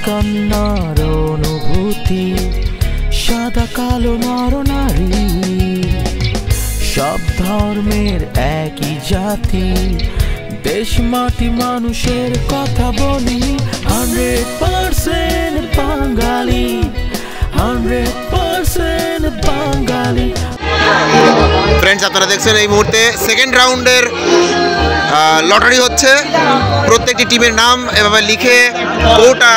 কান্নার অনুভূতি, সাদা কালো নরনারী, সব ধর্মের একই জাতি, দেশ মাটি মানুষের কথা বলি। 100% বাঙালি, 100% বাঙালি। ফ্রেন্ডস, আপনারা দেখছেন এই মুহূর্তে সেকেন্ড রাউন্ডের লটারি হচ্ছে। প্রত্যেকটি টিমের নাম এভাবে লিখে কোটা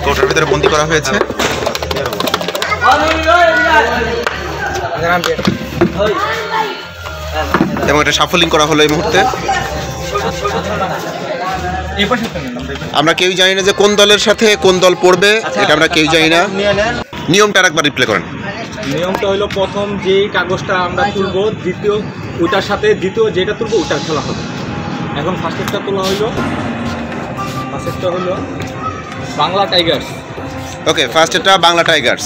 কোটার ভিতরে বন্দি করা হয়েছে। এবং এটা শাফলিং করা হলো এই মুহূর্তে। আমরা কেউ জানি না যে কোন দলের সাথে কোন দল পড়বে, এটা আমরা কেউ জানি না। নিয়মটা আরেকবার রিপ্লে করেন। নিয়মটা হলো প্রথম যে কাগজটা আমরা তুলবো, দ্বিতীয় ওইটার সাথে দ্বিতীয় যেটা তুলবো ওইটার খেলা হবে। এখন ফার্স্টেরটা তোলা হলো, ফার্স্টেরটা হলো বাংলা টাইগার্স। ওকে, ফার্স্টেরটা বাংলা টাইগার্স।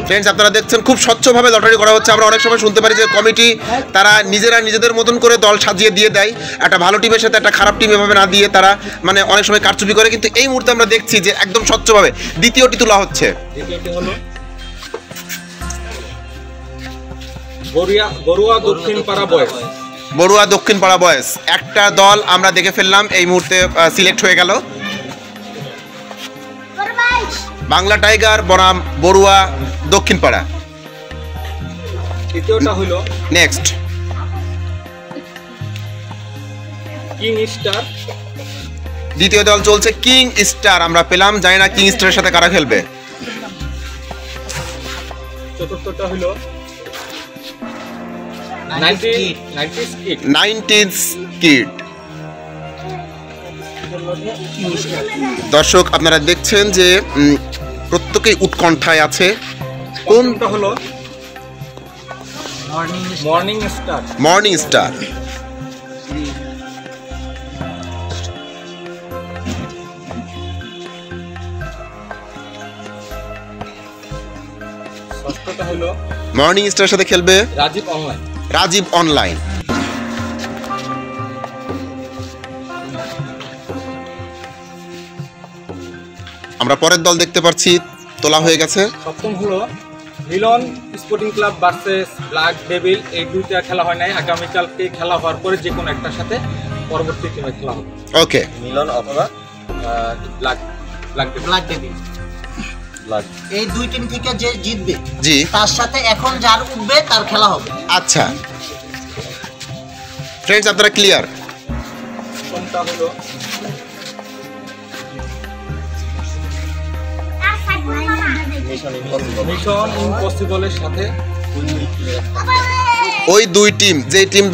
ফ্রেন্ডস, আপনারা দেখছেন খুব স্বচ্ছভাবে লটারি করা হচ্ছে। আমরা অনেক সময় শুনতে পারি যে কমিটি তারা নিজেরা নিজেদের মতন করে দল সাজিয়ে দিয়ে দেয়, একটা ভালো টিমের সাথে একটা খারাপ টিম এভাবে না দিয়ে তারা মানে অনেক সময় কারচুপি করে, কিন্তু এই মুহূর্তে আমরা দেখছি যে একদম স্বচ্ছভাবে দ্বিতীয়টি তোলা হচ্ছে। দ্বিতীয়টি হলো বড়ুয়া দক্ষিণ পাড়া বয়েজ। বড়ুয়া দক্ষিণ পাড়া বয়েজ একটা দল আমরা দেখে ফেললাম, এই মুহূর্তে সিলেক্ট হয়ে গেল। বাংলা টাইগার বনাম বড়ুয়া দক্ষিণ পাড়া। তৃতীয়টা হলো নেক্সট কিং স্টার। দ্বিতীয় দল চলছে কিং স্টার, আমরা পেলাম, জানি না কিং স্টারের সাথে কারা খেলবে। চতুর্থটা হলো 90s কিড। দর্শক, আপনারা দেখছেন যে প্রত্যেকেই উৎকণ্ঠায় আছে। কোনটা হলো মর্নিং স্টার। Morning star. ষষ্ঠটা হলো মর্নিং স্টারের সাথে খেলবে রাজীব অনলাইন। রাজীব অনলাইন। আমরা পরের দল দেখতে পাচ্ছি তোলা হয়ে গেছে। সপ্তম হলো Milan Sporting Club versus Black Devil. এই দুইটা খেলা হয় নাই, আগামীকালকে খেলা হওয়ার পরে যে কোনো একটার সাথে পরবর্তী টিমে খেলা হবে। ওকে, মিলন অথবা ব্ল্যাক ডেভিল। এই দুই টিম থেকে যে জিতবে জি তার সাথে এখন যার উঠবে তার খেলা হবে। আচ্ছা ফ্রেন্ডস, আপনারা ক্লিয়ার? কোনটা হলো মিশন ইম্পসিবলের সাথে ওই দুই টিম, যে টিম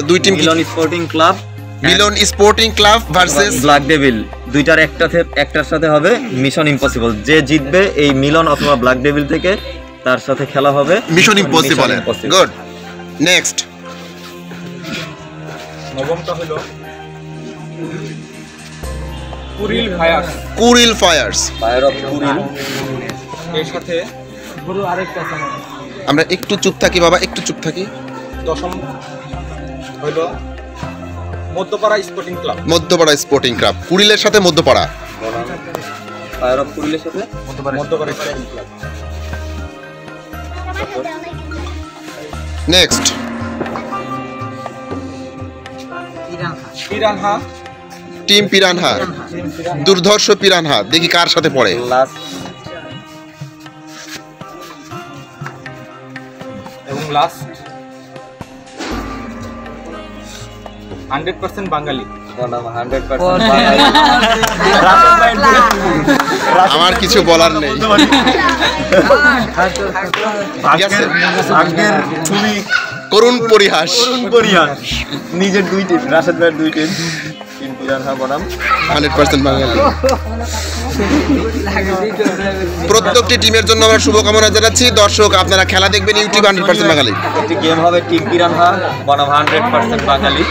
দুই team Milan Sporting Club, Milan Sporting Club versus Black Devil. দুইটার একটার সাথে হবে মিশন ইম্পসিবল। যে জিতবে এই মিলন অথবা ব্ল্যাক ডেভিল থেকে তার সাথে খেলা হবে মিশন ইম্পসিবল। Good, next. নবমটা হলো Kuril Fires. Kuril Fires, Fire of Kuril. এর সাথে আরেকটা আমরা একটু চুপ থাকি বাবা, একটু চুপ থাকি। দশম হলো Madhyapara Sporting Club. Madhyapara Sporting Club, কুরিলের সাথে মধ্যপাড়া। ফায়ার অফ কুরিলের সাথে Madhyapara Sporting Club. Next Piranha team Piranha, দুর্ধর্ষ পিরানহা। দেখি কার সাথে পড়ে। এবং লাস্ট 100% বাঙালি। আমার কিছু বলার নেই। করুণ পরিহাস, নিজের দুই টিম, রাশেদ ভাইয়ের দুই টিম, টিম পিরানহা বনাম 100% বাঙালি। প্রত্যেকটি টিমের জন্য আমরা শুভকামনা জানাচ্ছি। দর্শক, আপনারা খেলা দেখবেন ইউটিউব 100% বাঙালি। একটি গেম হবে টিম পিরানহা বনাম 100% বাঙালি।